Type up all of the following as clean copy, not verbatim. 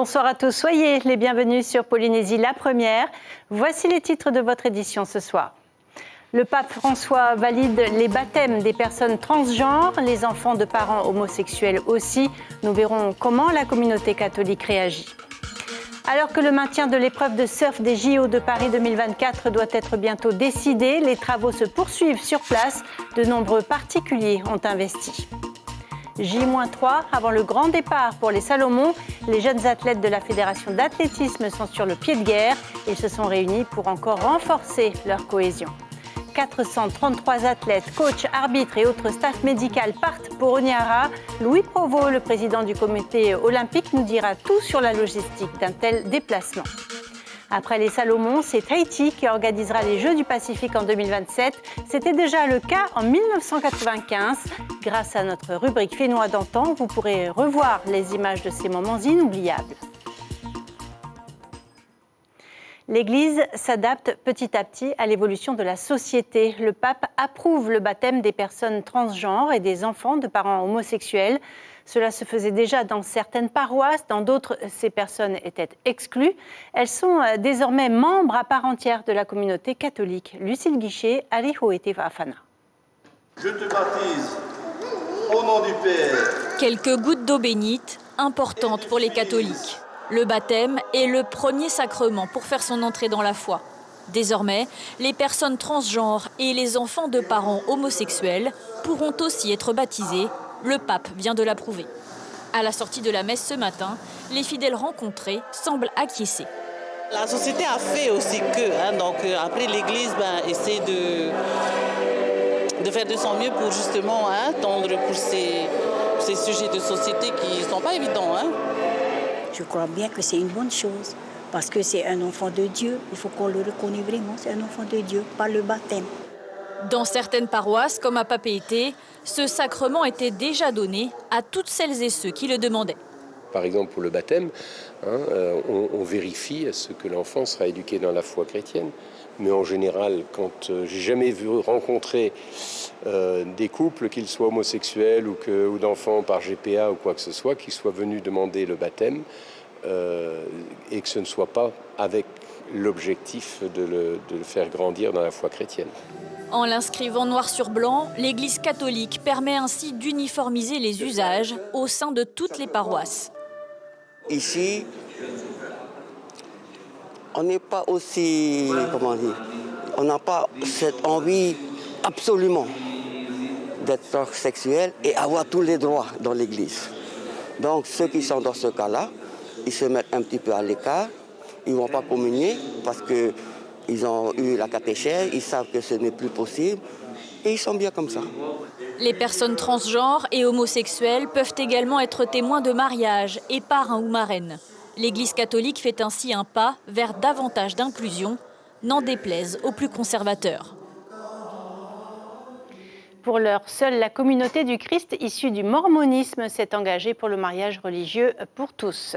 Bonsoir à tous, soyez les bienvenus sur Polynésie la première. Voici les titres de votre édition ce soir. Le pape François valide les baptêmes des personnes transgenres, les enfants de parents homosexuels aussi. Nous verrons comment la communauté catholique réagit. Alors que le maintien de l'épreuve de surf des JO de Paris 2024 doit être bientôt décidé, les travaux se poursuivent sur place. De nombreux particuliers ont investi. J-3 avant le grand départ pour les Salomon. Les jeunes athlètes de la Fédération d'athlétisme sont sur le pied de guerre. Ils se sont réunis pour encore renforcer leur cohésion. 433 athlètes, coachs, arbitres et autres staffs médicaux partent pour Honiara. Louis Provost, le président du comité olympique, nous dira tout sur la logistique d'un tel déplacement. Après les Salomon, c'est Tahiti qui organisera les Jeux du Pacifique en 2027. C'était déjà le cas en 1995. Grâce à notre rubrique Fénois d'antan, vous pourrez revoir les images de ces moments inoubliables. L'Église s'adapte petit à petit à l'évolution de la société. Le pape approuve le baptême des personnes transgenres et des enfants de parents homosexuels. Cela se faisait déjà dans certaines paroisses, dans d'autres, ces personnes étaient exclues. Elles sont désormais membres à part entière de la communauté catholique. Lucille Guichet, Aliho et Afana. Je te baptise au nom du Père. Quelques gouttes d'eau bénite, importantes pour les catholiques. Le baptême est le premier sacrement pour faire son entrée dans la foi. Désormais, les personnes transgenres et les enfants de parents homosexuels pourront aussi être baptisés. Le pape vient de l'approuver. À la sortie de la messe ce matin, les fidèles rencontrés semblent acquiescer. La société a fait aussi que, donc après l'Église essaie de faire de son mieux pour justement tendre pour ces sujets de société qui ne sont pas évidents. Je crois bien que c'est une bonne chose, parce que c'est un enfant de Dieu. Il faut qu'on le reconnaisse vraiment, c'est un enfant de Dieu, pas le baptême. Dans certaines paroisses, comme à Papeete, ce sacrement était déjà donné à toutes celles et ceux qui le demandaient. Par exemple, pour le baptême, on vérifie à ce que l'enfant sera éduqué dans la foi chrétienne. Mais en général, quand j'ai jamais rencontrer des couples, qu'ils soient homosexuels ou d'enfants par GPA ou quoi que ce soit, qui soient venus demander le baptême et que ce ne soit pas avec l'objectif de le faire grandir dans la foi chrétienne. En l'inscrivant noir sur blanc, l'Église catholique permet ainsi d'uniformiser les usages au sein de toutes les paroisses. Ici, on n'est pas aussi, on n'a pas cette envie absolument d'être sexuel et avoir tous les droits dans l'Église. Donc ceux qui sont dans ce cas-là, ils se mettent un petit peu à l'écart, ils ne vont pas communier parce qu'ils ont eu la catéchèse, ils savent que ce n'est plus possible et ils sont bien comme ça. Les personnes transgenres et homosexuelles peuvent également être témoins de mariage et parrains ou marraines. L'Église catholique fait ainsi un pas vers davantage d'inclusion, n'en déplaise aux plus conservateurs. Pour l'heure, seule la communauté du Christ issue du mormonisme s'est engagée pour le mariage religieux pour tous.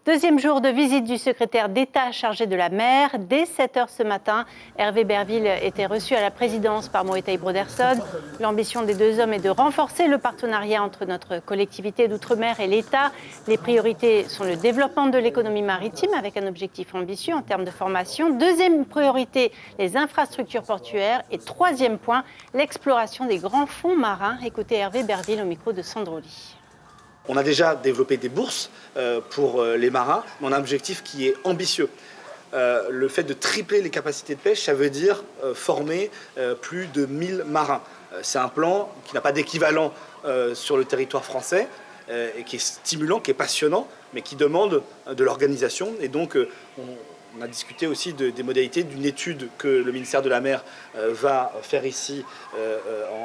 Deuxième jour de visite du secrétaire d'État chargé de la mer. Dès 7h ce matin, Hervé Berville était reçu à la présidence par Moetai Broderson. L'ambition des deux hommes est de renforcer le partenariat entre notre collectivité d'outre-mer et l'État. Les priorités sont le développement de l'économie maritime avec un objectif ambitieux en termes de formation. Deuxième priorité, les infrastructures portuaires. Et troisième point, l'exploration des grands fonds marins. Écoutez Hervé Berville au micro de Sandroli. On a déjà développé des bourses pour les marins, mais on a un objectif qui est ambitieux. Le fait de tripler les capacités de pêche, ça veut dire former plus de 1000 marins. C'est un plan qui n'a pas d'équivalent sur le territoire français et qui est stimulant, qui est passionnant, mais qui demande de l'organisation. Et donc, on a discuté aussi des modalités d'une étude que le ministère de la Mer va faire ici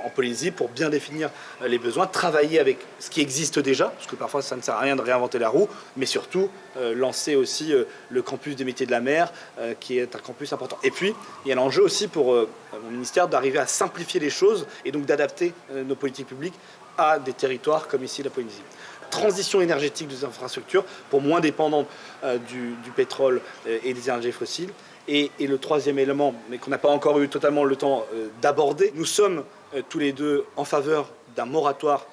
en Polynésie pour bien définir les besoins, travailler avec ce qui existe déjà, parce que parfois ça ne sert à rien de réinventer la roue, mais surtout lancer aussi le campus des métiers de la mer, qui est un campus important. Et puis, il y a l'enjeu aussi pour mon ministère d'arriver à simplifier les choses et donc d'adapter nos politiques publiques à des territoires comme ici la Polynésie. Transition énergétique des infrastructures pour moins dépendants du pétrole et des énergies fossiles. Et le troisième élément, mais qu'on n'a pas encore eu totalement le temps d'aborder, nous sommes tous les deux en faveur d'un moratoire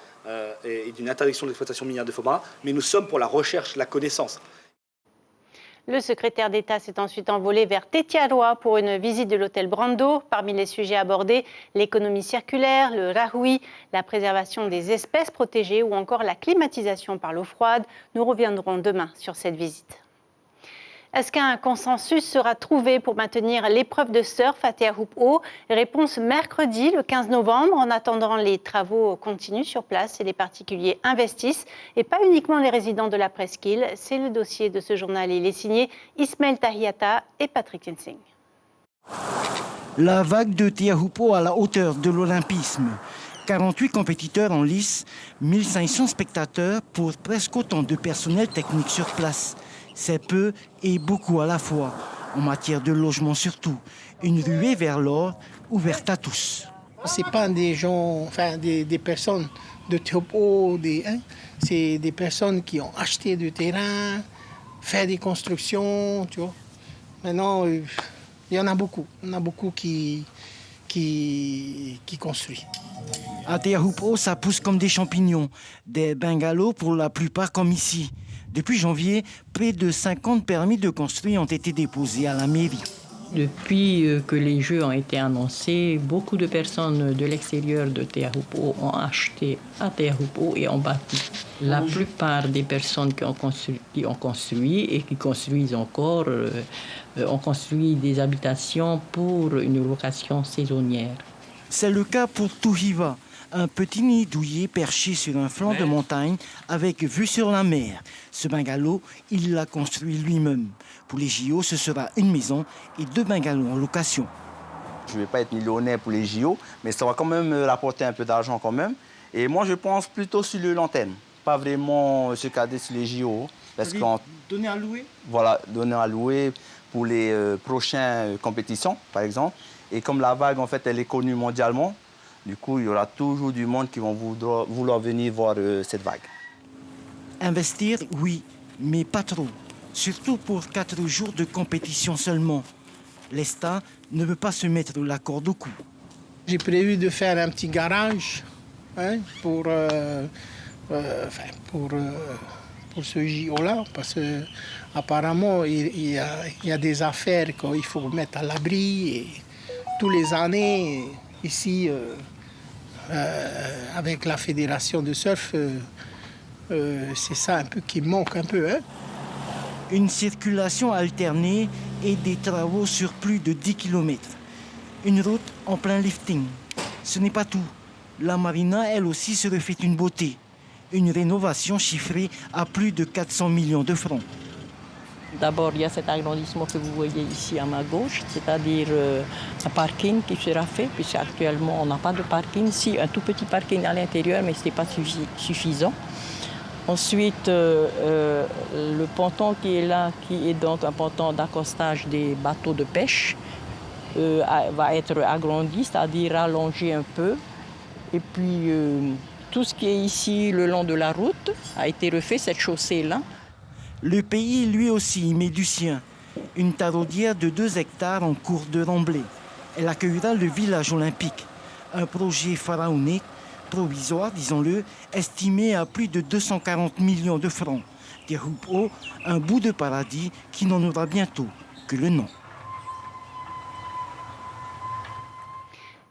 et d'une interdiction de l'exploitation minière de fonds marins, mais nous sommes pour la recherche, la connaissance. Le secrétaire d'État s'est ensuite envolé vers Tetiaroa pour une visite de l'hôtel Brando. Parmi les sujets abordés, l'économie circulaire, le rahui, la préservation des espèces protégées ou encore la climatisation par l'eau froide. Nous reviendrons demain sur cette visite. Est-ce qu'un consensus sera trouvé pour maintenir l'épreuve de surf à Te Ahupu'o? Réponse mercredi, le 15 novembre. En attendant, les travaux continuent sur place et les particuliers investissent. Et pas uniquement les résidents de la presqu'île. C'est le dossier de ce journal. Il est signé Ismaël Tahiata et Patrick Tinsing. La vague de Te Ahupu'o à la hauteur de l'olympisme. 48 compétiteurs en lice, 1500 spectateurs pour presque autant de personnel technique sur place. C'est peu et beaucoup à la fois, en matière de logement surtout. Une ruée vers l'or ouverte à tous. Ce n'est pas des gens, enfin des personnes de Te Ahupu'o, c'est des personnes qui ont acheté du terrain, fait des constructions, tu vois. Maintenant, il y en a beaucoup. Il y en a beaucoup qui construisent. À Te Ahupu'o, ça pousse comme des champignons. Des bungalows pour la plupart comme ici. Depuis janvier, près de 50 permis de construire ont été déposés à la mairie. Depuis que les Jeux ont été annoncés, beaucoup de personnes de l'extérieur de Te Ahupu'o ont acheté à Te Ahupu'o et ont bâti. La plupart des personnes qui ont construit et qui construisent encore ont construit des habitations pour une location saisonnière. C'est le cas pour Tuhiva, un petit nid douillet perché sur un flanc de montagne avec vue sur la mer. Ce bungalow, il l'a construit lui-même. Pour les JO, ce sera une maison et 2 bungalows en location. Je ne vais pas être millionnaire pour les JO, mais ça va quand même rapporter un peu d'argent quand même. Et moi, je pense plutôt sur le long terme, pas vraiment se cadrer sur les JO. Parce donner à louer? Voilà, donner à louer pour les prochaines compétitions, par exemple. Et comme la vague, en fait, elle est connue mondialement, du coup, il y aura toujours du monde qui vont vouloir venir voir cette vague. Investir, oui, mais pas trop. Surtout pour 4 jours de compétition seulement. L'ESTA ne veut pas se mettre la corde au cou. J'ai prévu de faire un petit garage pour ce JO-là, parce qu'apparemment, il y a des affaires qu'il faut mettre à l'abri. Et toutes les années, ici, avec la fédération de surf, c'est ça un peu qui manque un peu. Une circulation alternée et des travaux sur plus de 10 km. Une route en plein lifting. Ce n'est pas tout. La marina, elle aussi, se refait une beauté. Une rénovation chiffrée à plus de 400 millions de francs. D'abord, il y a cet agrandissement que vous voyez ici à ma gauche, c'est-à-dire un parking qui sera fait, puisqu'actuellement on n'a pas de parking. Si, un tout petit parking à l'intérieur, mais ce n'est pas suffisant. Ensuite, le ponton qui est là, qui est donc un ponton d'accostage des bateaux de pêche, va être agrandi, c'est-à-dire allongé un peu. Et puis, tout ce qui est ici le long de la route a été refait, cette chaussée-là. Le pays, lui aussi, y met du sien. Une taraudière de 2 hectares en cours de remblai. Elle accueillera le village olympique. Un projet pharaonique, provisoire, disons-le, estimé à plus de 240 millions de francs. Te Ahupu'o, un bout de paradis qui n'en aura bientôt que le nom.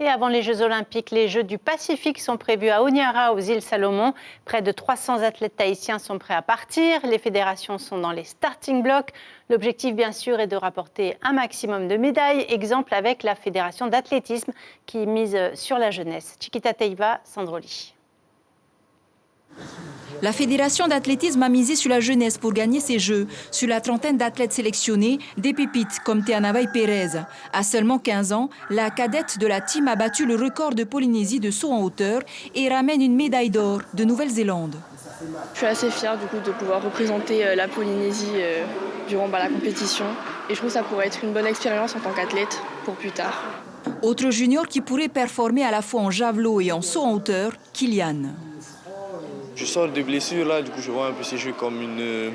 Et avant les Jeux Olympiques, les Jeux du Pacifique sont prévus à Honiara, aux îles Salomon. Près de 300 athlètes tahitiens sont prêts à partir. Les fédérations sont dans les starting blocks. L'objectif, bien sûr, est de rapporter un maximum de médailles. Exemple avec la fédération d'athlétisme qui mise sur la jeunesse. Chiquita Teiva, Sandroli. La fédération d'athlétisme a misé sur la jeunesse pour gagner ces Jeux. Sur la trentaine d'athlètes sélectionnés, des pépites comme Teanavai Pérez. À seulement 15 ans, la cadette de la team a battu le record de Polynésie de saut en hauteur et ramène une médaille d'or de Nouvelle-Zélande. Je suis assez fière du coup de pouvoir représenter la Polynésie durant la compétition. Et je trouve que ça pourrait être une bonne expérience en tant qu'athlète pour plus tard. Autre junior qui pourrait performer à la fois en javelot et en saut en hauteur, Kylian. Je sors de blessure là, du coup je vois un peu ces jeux comme une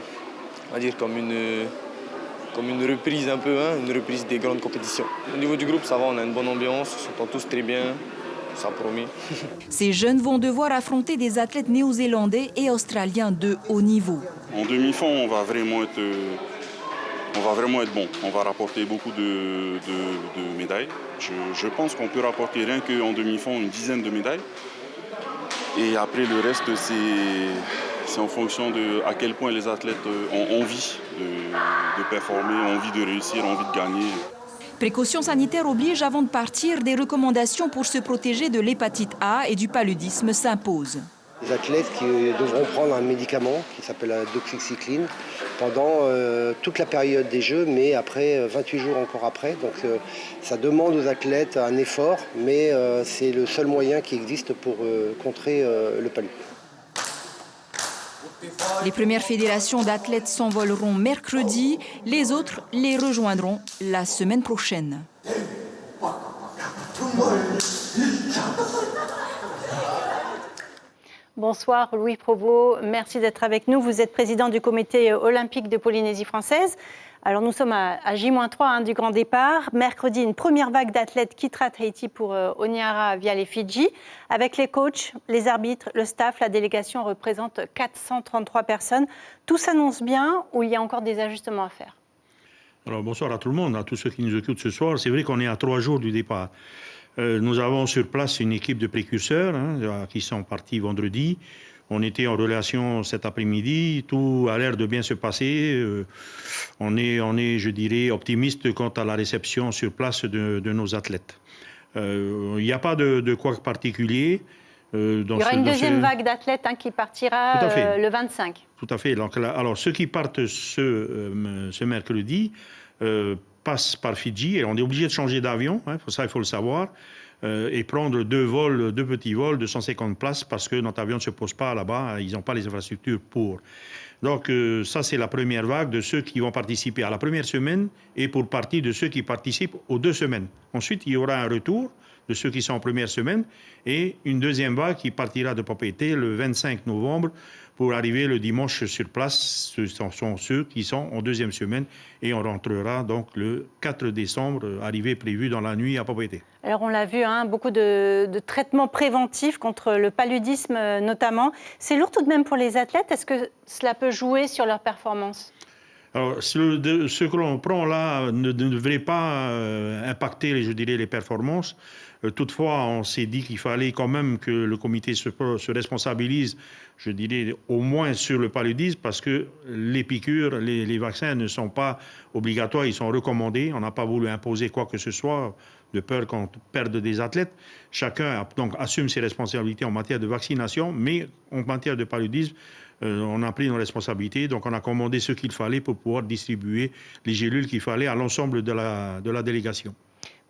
reprise un peu, une reprise des grandes compétitions. Au niveau du groupe, ça va, on a une bonne ambiance, on s'entend tous très bien, ça promet. Ces jeunes vont devoir affronter des athlètes néo-zélandais et australiens de haut niveau. En demi-fond, on va vraiment être on va vraiment être bon. On va rapporter beaucoup de médailles. Je pense qu'on peut rapporter rien qu'en demi-fond une dizaine de médailles. Et après le reste, c'est en fonction de à quel point les athlètes ont envie de performer, ont envie de réussir, ont envie de gagner. Précautions sanitaires obligent avant de partir, des recommandations pour se protéger de l'hépatite A et du paludisme s'imposent. Les athlètes qui devront prendre un médicament qui s'appelle la doxycycline pendant toute la période des Jeux, mais après 28 jours encore après. Donc ça demande aux athlètes un effort, mais c'est le seul moyen qui existe pour contrer le palud. Les premières fédérations d'athlètes s'envoleront mercredi, les autres les rejoindront la semaine prochaine. Bonsoir Louis Provost, merci d'être avec nous. Vous êtes président du comité olympique de Polynésie française. Alors nous sommes à J-3 du grand départ. Mercredi, une première vague d'athlètes quittera Tahiti pour Honiara via les Fidji. Avec les coachs, les arbitres, le staff, la délégation représente 433 personnes. Tout s'annonce bien ou il y a encore des ajustements à faire? Alors bonsoir à tout le monde, à tous ceux qui nous écoutent ce soir. C'est vrai qu'on est à 3 jours du départ. Nous avons sur place une équipe de précurseurs qui sont partis vendredi. On était en relation cet après-midi. Tout a l'air de bien se passer. On est, je dirais, optimiste quant à la réception sur place de nos athlètes. Il n'y a pas de quoi particulier. Il y aura une deuxième vague d'athlètes qui partira le 25. Tout à fait. Donc, alors, ceux qui partent ce mercredi passent par Fidji et on est obligé de changer d'avion, ça il faut le savoir, et prendre deux petits vols de 150 places parce que notre avion ne se pose pas là-bas, ils n'ont pas les infrastructures pour. Donc ça c'est la première vague de ceux qui vont participer à la première semaine et pour partie de ceux qui participent aux 2 semaines. Ensuite il y aura un retour de ceux qui sont en première semaine et une deuxième vague qui partira de Papeete le 25 novembre pour arriver le dimanche sur place. Ce sont ceux qui sont en deuxième semaine et on rentrera donc le 4 décembre, arrivée prévue dans la nuit à Papeete. Alors on l'a vu, beaucoup de traitements préventifs contre le paludisme notamment. C'est lourd tout de même pour les athlètes. Est-ce que cela peut jouer sur leur performance ? Alors, ce que l'on prend là ne devrait pas impacter, je dirais, les performances. Toutefois, on s'est dit qu'il fallait quand même que le comité se responsabilise, je dirais, au moins sur le paludisme, parce que les piqûres, les vaccins ne sont pas obligatoires, ils sont recommandés. On n'a pas voulu imposer quoi que ce soit, de peur qu'on perde des athlètes. Chacun donc assume ses responsabilités en matière de vaccination, mais en matière de paludisme, on a pris nos responsabilités, donc on a commandé ce qu'il fallait pour pouvoir distribuer les gélules qu'il fallait à l'ensemble de la délégation.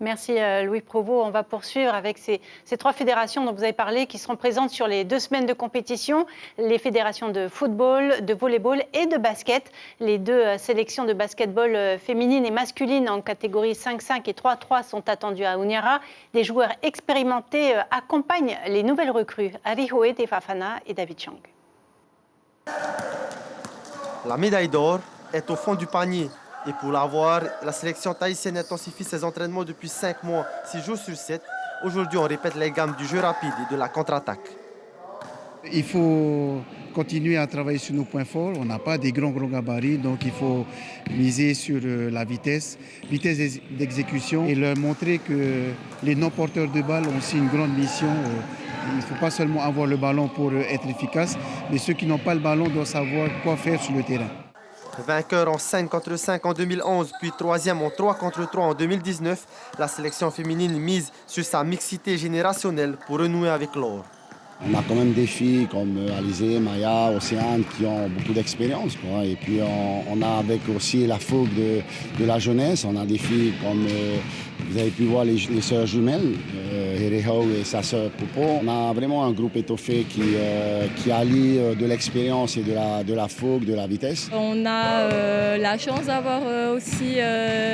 Merci Louis Provost. On va poursuivre avec ces 3 fédérations dont vous avez parlé qui seront présentes sur les 2 semaines de compétition. Les fédérations de football, de volleyball et de basket. Les 2 sélections de basketball féminine et masculine en catégorie 5-5 et 3-3 sont attendues à Honiara. Des joueurs expérimentés accompagnent les nouvelles recrues. Arihoe Tefafana et David Chang. La médaille d'or est au fond du panier. Et pour l'avoir, la sélection tahitienne intensifie ses entraînements depuis 5 mois, 6 jours sur 7. Aujourd'hui, on répète les gammes du jeu rapide et de la contre-attaque. Il faut continuer à travailler sur nos points forts. On n'a pas des grands gabarits, donc il faut miser sur la vitesse d'exécution et leur montrer que les non-porteurs de balles ont aussi une grande mission. Il ne faut pas seulement avoir le ballon pour être efficace, mais ceux qui n'ont pas le ballon doivent savoir quoi faire sur le terrain. Vainqueur en 5 contre 5 en 2011, puis 3e en 3 contre 3 en 2019, la sélection féminine mise sur sa mixité générationnelle pour renouer avec l'or. On a quand même des filles comme Alizé, Maya, Océane qui ont beaucoup d'expérience. Et puis on a avec aussi la fougue de la jeunesse. On a des filles comme, vous avez pu voir les sœurs jumelles, Hereho et sa sœur Popo. On a vraiment un groupe étoffé qui allie de l'expérience et de la fougue, de la vitesse. On a la chance d'avoir aussi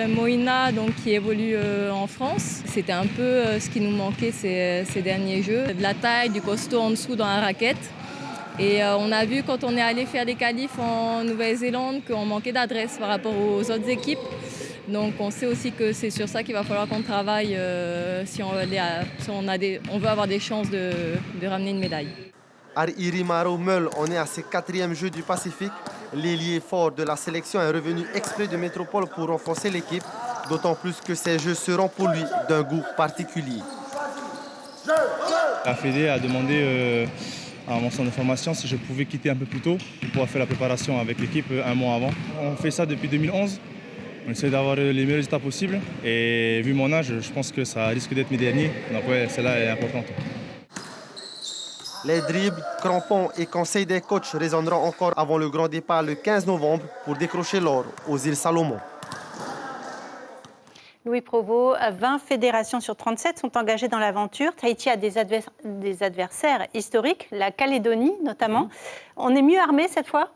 Moïna qui évolue en France. C'était un peu ce qui nous manquait ces derniers jeux. De la taille, du costaud en dessous dans la raquette. Et on a vu quand on est allé faire des qualifs en Nouvelle-Zélande qu'on manquait d'adresse par rapport aux autres équipes. Donc on sait aussi que c'est sur ça qu'il va falloir qu'on travaille si on veut avoir des chances de ramener une médaille. Irimaro Meul en est à ses 4e Jeux du Pacifique. L'ailier fort de la sélection est revenu exprès de métropole pour renforcer l'équipe, d'autant plus que ces Jeux seront pour lui d'un goût particulier. La Fédé a demandé à mon centre de formation si je pouvais quitter un peu plus tôt pour pouvoir faire la préparation avec l'équipe un mois avant. On fait ça depuis 2011. On essaie d'avoir les meilleurs résultats possibles. Et vu mon âge, je pense que ça risque d'être mes derniers. Donc ouais, celle-là est importante. Les dribbles, crampons et conseils des coachs résonneront encore avant le grand départ le 15 novembre pour décrocher l'or aux îles Salomon. Louis Provost, 20 fédérations sur 37 sont engagées dans l'aventure. Tahiti a des adversaires historiques, la Calédonie notamment. On est mieux armé cette fois ?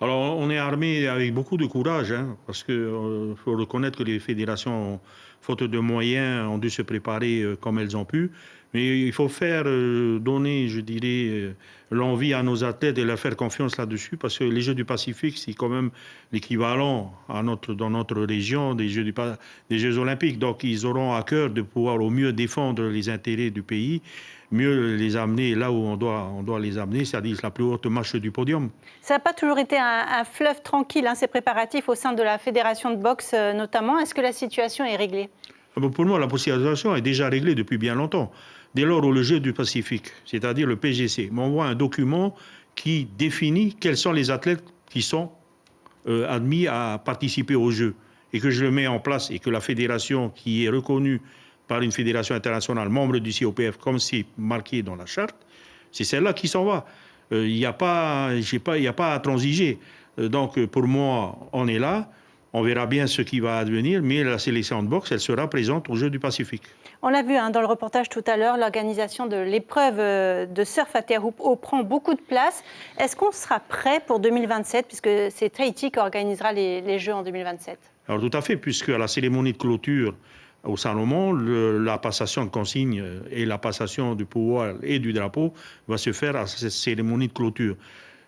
Alors, on est armé avec beaucoup de courage, parce qu'il faut reconnaître que les fédérations, faute de moyens, ont dû se préparer comme elles ont pu. Mais il faut donner, je dirais, l'envie à nos athlètes et leur faire confiance là-dessus, parce que les Jeux du Pacifique, c'est quand même l'équivalent dans notre région des Jeux olympiques. Donc, ils auront à cœur de pouvoir au mieux défendre les intérêts du pays, mieux les amener là où on doit les amener, c'est-à-dire la plus haute marche du podium. Ça n'a pas toujours été un fleuve tranquille, ces préparatifs au sein de la fédération de boxe notamment. Est-ce que la situation est réglée ? Pour moi, la situation est déjà réglée depuis bien longtemps. Dès lors où le Jeu du Pacifique, c'est-à-dire le PGC, m'envoie un document qui définit quels sont les athlètes qui sont admis à participer aux Jeux, et que je le mets en place, et que la fédération qui est reconnue par une fédération internationale, membre du COPF, comme c'est marqué dans la charte, c'est celle-là qui s'en va. Il n'y a pas à transiger. Donc pour moi, on est là. On verra bien ce qui va advenir, mais la sélection de boxe, elle sera présente aux Jeux du Pacifique. On l'a vu dans le reportage tout à l'heure, l'organisation de l'épreuve de surf à terre haute prend beaucoup de place. Est-ce qu'on sera prêt pour 2027, puisque c'est Tahiti qui organisera les Jeux en 2027 ? Alors tout à fait, puisque à la cérémonie de clôture au Salomon, la passation de consignes et la passation du pouvoir et du drapeau va se faire à cette cérémonie de clôture.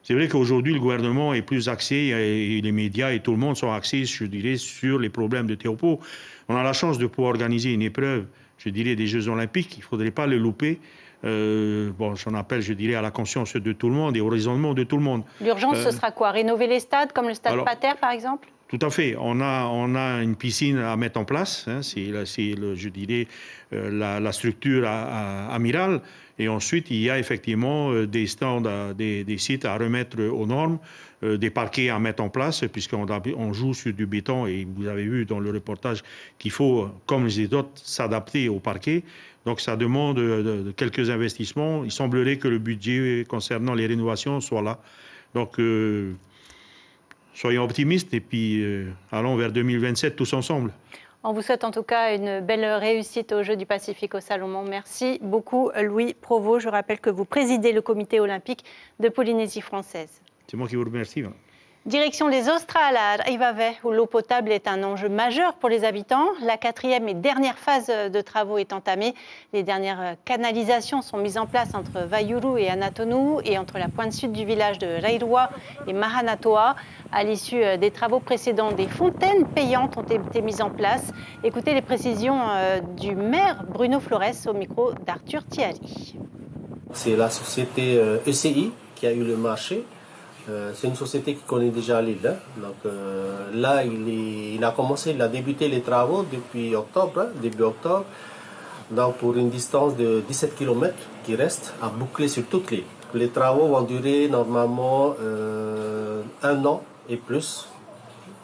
C'est vrai qu'aujourd'hui, le gouvernement est plus axé, et les médias et tout le monde sont axés, je dirais, sur les problèmes de Teahupo'o. On a la chance de pouvoir organiser une épreuve, je dirais, des Jeux Olympiques. Il ne faudrait pas le louper. J'en appelle, je dirais, à la conscience de tout le monde et au raisonnement de tout le monde. L'urgence, ce sera quoi ? Rénover les stades, comme le stade Pater, par exemple ? Tout à fait. On a une piscine à mettre en place. Je dirais, la structure amirale. Et ensuite, il y a effectivement des stands, des sites à remettre aux normes, des parquets à mettre en place, puisqu'on joue sur du béton. Et vous avez vu dans le reportage qu'il faut, comme les autres, s'adapter au parquet. Donc ça demande quelques investissements. Il semblerait que le budget concernant les rénovations soit là. Donc soyons optimistes et puis allons vers 2027 tous ensemble. On vous souhaite en tout cas une belle réussite aux Jeux du Pacifique au Salomon. Merci beaucoup Louis Provost. Je rappelle que vous présidez le comité olympique de Polynésie française. C'est moi qui vous remercie. Direction les Australes à Rivave, où l'eau potable est un enjeu majeur pour les habitants. La 4e et dernière phase de travaux est entamée. Les dernières canalisations sont mises en place entre Vaiuru et Anatonu et entre la pointe sud du village de Rairua et Mahanatoa. À l'issue des travaux précédents, des fontaines payantes ont été mises en place. Écoutez les précisions du maire Bruno Flores au micro d'Arthur Thiari. C'est la société ECI qui a eu le marché. C'est une société qui connaît déjà l'île. Donc là, il a débuté les travaux depuis octobre, début octobre. Donc pour une distance de 17 km qui reste à boucler sur toute l'île. Les travaux vont durer normalement 1 an et plus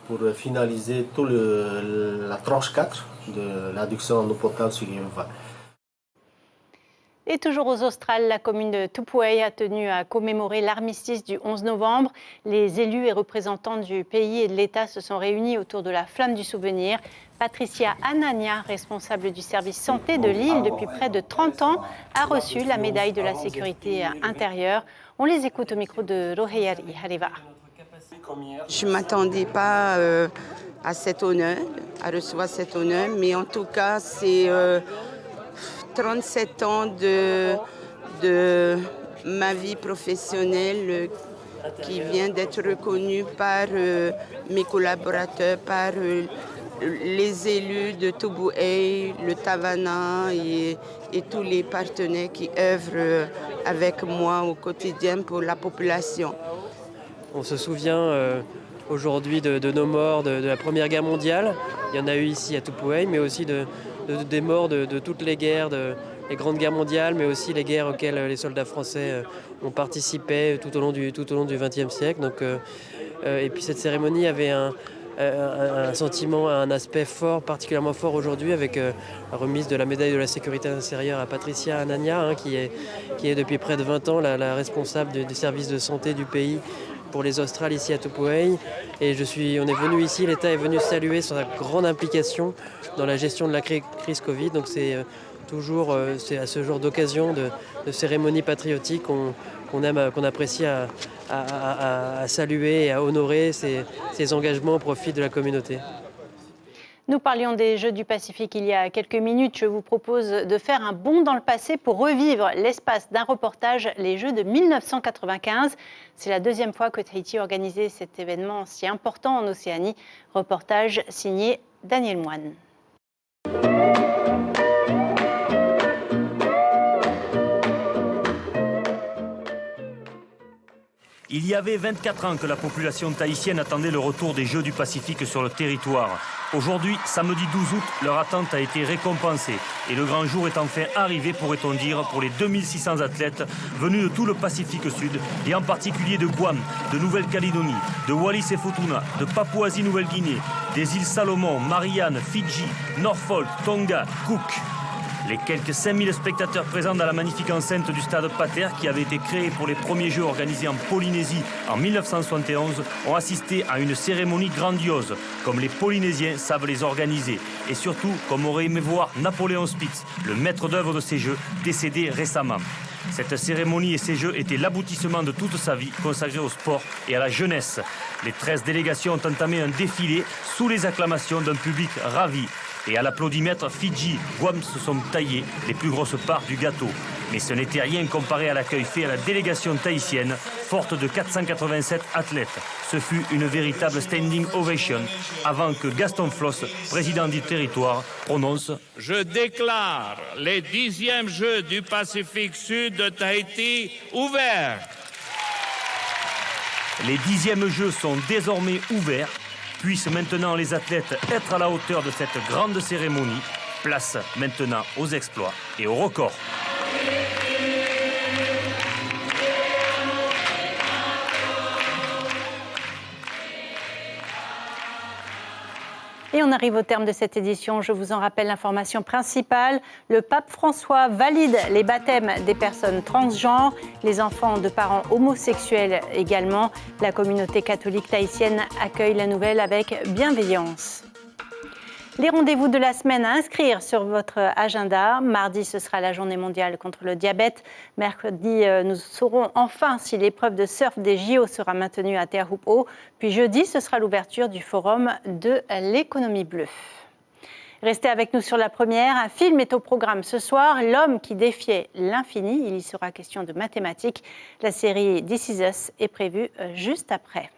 pour finaliser toute la tranche 4 de l'adduction en eau potable sur Rivave. Et toujours aux Australes, la commune de Tupuai a tenu à commémorer l'armistice du 11 novembre. Les élus et représentants du pays et de l'État se sont réunis autour de la flamme du souvenir. Patricia Anania, responsable du service santé de l'île depuis près de 30 ans, a reçu la médaille de la sécurité intérieure. On les écoute au micro de Roheyari Hariva. Je ne m'attendais pas à cet honneur, à recevoir cet honneur, mais en tout cas, c'est 37 ans de ma vie professionnelle qui vient d'être reconnue par mes collaborateurs, par les élus de Tubuai, le Tavana et tous les partenaires qui œuvrent avec moi au quotidien pour la population. On se souvient aujourd'hui de nos morts de la Première Guerre mondiale. Il y en a eu ici à Tubuai, mais aussi des morts de toutes les guerres, les grandes guerres mondiales, mais aussi les guerres auxquelles les soldats français ont participé tout au long du XXe siècle. Donc, et puis cette cérémonie avait un sentiment, un aspect fort, particulièrement fort aujourd'hui, avec la remise de la médaille de la sécurité intérieure à Patricia Anania, qui est depuis près de 20 ans la responsable des services de santé du pays pour les Australes ici à Tupuai. Et on est venu ici, l'État est venu saluer sa grande implication dans la gestion de la crise Covid. Donc c'est toujours c'est à ce genre d'occasion de cérémonie patriotique qu'on apprécie à saluer et à honorer ces engagements au profit de la communauté. Nous parlions des Jeux du Pacifique il y a quelques minutes. Je vous propose de faire un bond dans le passé pour revivre l'espace d'un reportage, les Jeux de 1995. C'est la deuxième fois que Tahiti organisait cet événement si important en Océanie. Reportage signé Daniel Moine. Il y avait 24 ans que la population tahitienne attendait le retour des Jeux du Pacifique sur le territoire. Aujourd'hui, samedi 12 août, leur attente a été récompensée. Et le grand jour est enfin arrivé, pourrait-on dire, pour les 2600 athlètes venus de tout le Pacifique Sud, et en particulier de Guam, de Nouvelle-Calédonie, de Wallis et Futuna, de Papouasie-Nouvelle-Guinée, des îles Salomon, Marianne, Fidji, Norfolk, Tonga, Cook. Les quelques 5000 spectateurs présents dans la magnifique enceinte du stade Pater, qui avait été créé pour les premiers Jeux organisés en Polynésie en 1971, ont assisté à une cérémonie grandiose, comme les Polynésiens savent les organiser. Et surtout, comme aurait aimé voir Napoléon Spitz, le maître d'œuvre de ces Jeux, décédé récemment. Cette cérémonie et ces Jeux étaient l'aboutissement de toute sa vie consacrée au sport et à la jeunesse. Les 13 délégations ont entamé un défilé sous les acclamations d'un public ravi. Et à l'applaudimètre, Fidji, Guam se sont taillés les plus grosses parts du gâteau. Mais ce n'était rien comparé à l'accueil fait à la délégation tahitienne, forte de 487 athlètes. Ce fut une véritable standing ovation avant que Gaston Floss, président du territoire, prononce « Je déclare les 10e Jeux du Pacifique Sud de Tahiti ouverts ». Les 10e Jeux sont désormais ouverts. Puissent maintenant les athlètes être à la hauteur de cette grande cérémonie. Place maintenant aux exploits et aux records. Et on arrive au terme de cette édition. Je vous en rappelle l'information principale. Le pape François valide les baptêmes des personnes transgenres, les enfants de parents homosexuels également. La communauté catholique tahitienne accueille la nouvelle avec bienveillance. Les rendez-vous de la semaine à inscrire sur votre agenda. Mardi, ce sera la journée mondiale contre le diabète. Mercredi, nous saurons enfin si l'épreuve de surf des JO sera maintenue à Te Ahupu'o. Puis jeudi, ce sera l'ouverture du forum de l'économie bleue. Restez avec nous sur La Première. Un film est au programme ce soir, L'homme qui défiait l'infini. Il y sera question de mathématiques. La série This Is Us est prévue juste après.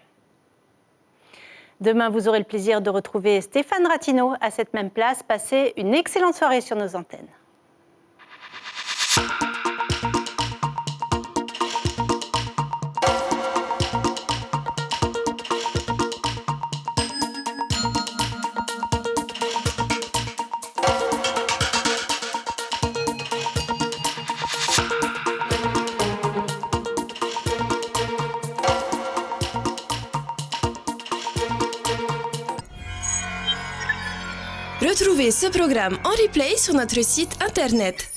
Demain, vous aurez le plaisir de retrouver Stéphane Rattino à cette même place. Passez une excellente soirée sur nos antennes. Retrouvez ce programme en replay sur notre site internet.